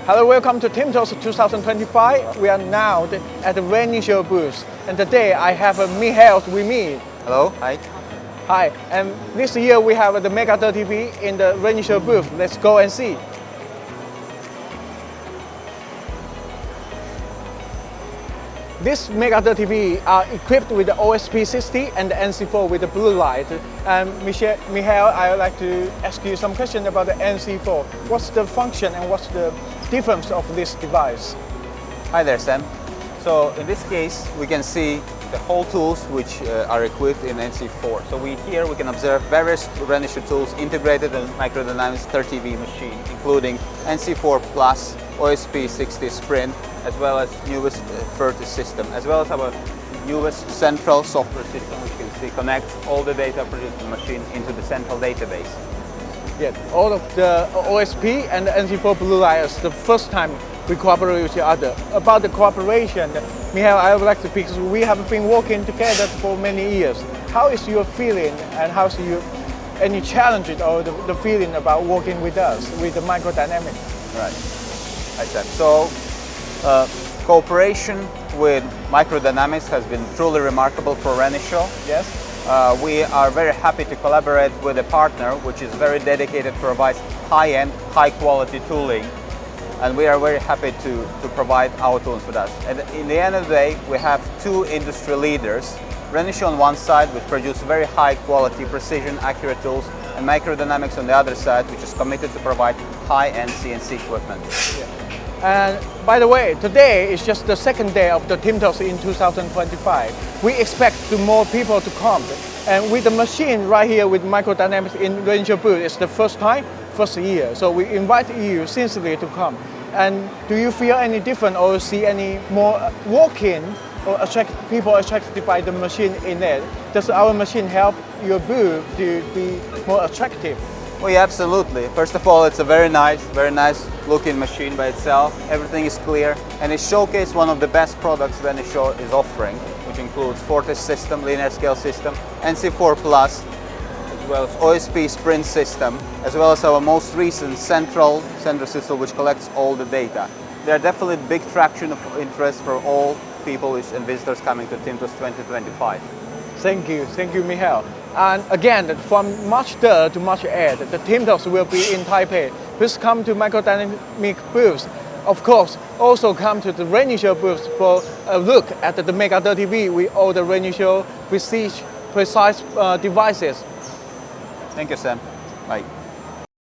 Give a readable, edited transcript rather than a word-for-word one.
Hello, welcome to TIMTOS 2025. We are now at the Renishaw booth, and today I have Michael with me. Hello, hi. Hi, and this year we have the Mega 30V in the Renishaw booth. Let's go and see. This Mega 30V are equipped with the OSP60 and the NC4 with the blue light. And Michael, I would like to ask you some questions about the NC4. What's the function and what's the difference of this device? Hi there, Sam. So in this case, we can see the whole tools which are equipped in NC4. So here we can observe various Renishaw tools integrated in Microdynamics 30V machine, including NC4 Plus, OSP60 SPRINT, as well as newest FORTIS system, as well as our newest central software system, which you can see connects all the data produced in the machine into the central database. Yeah, all of the OSP and the NC4 blue light is the first time we cooperate with each other. About the cooperation, Michael, I would like to, because we have been working together for many years. How is your feeling, and how's any challenges or the feeling about working with us, with the Microdynamics? Right, I said. So cooperation with Microdynamics has been truly remarkable for Renishaw. Yes. We are very happy to collaborate with a partner which is very dedicated to provide high-end, high-quality tooling, and we are very happy to provide our tools with us. And in the end of the day, we have two industry leaders, Renishaw on one side, which produce very high-quality, precision, accurate tools, and Microdynamics on the other side, which is committed to provide high-end CNC equipment. Yeah. And by the way, today is just the second day of the TIMTOS in 2025. We expect more people to come. And with the machine right here with Microdynamics in Renishaw booth, it's the first year. So we invite you sincerely to come. And do you feel any different or see any more walk-in or people attracted by the machine in there? Does our machine help your booth to be more attractive? Well, yeah, absolutely. First of all, it's a very nice looking machine by itself. Everything is clear, and it showcases one of the best products Renishaw is offering, which includes FORTIS system, linear scale system, NC4 Plus, as well as OSP SPRINT system, as well as our most recent central system, which collects all the data. There are definitely big traction of interest for all people and visitors coming to TIMTOS 2025. Thank you, Michael. And again, from March 3rd to March 8th, the TIMTOS will be in Taipei. Please come to Microdynamics booth. Of course, also come to the Renishaw booth for a look at the Mega 30V with all the Renishaw precise devices. Thank you, Sam. Bye.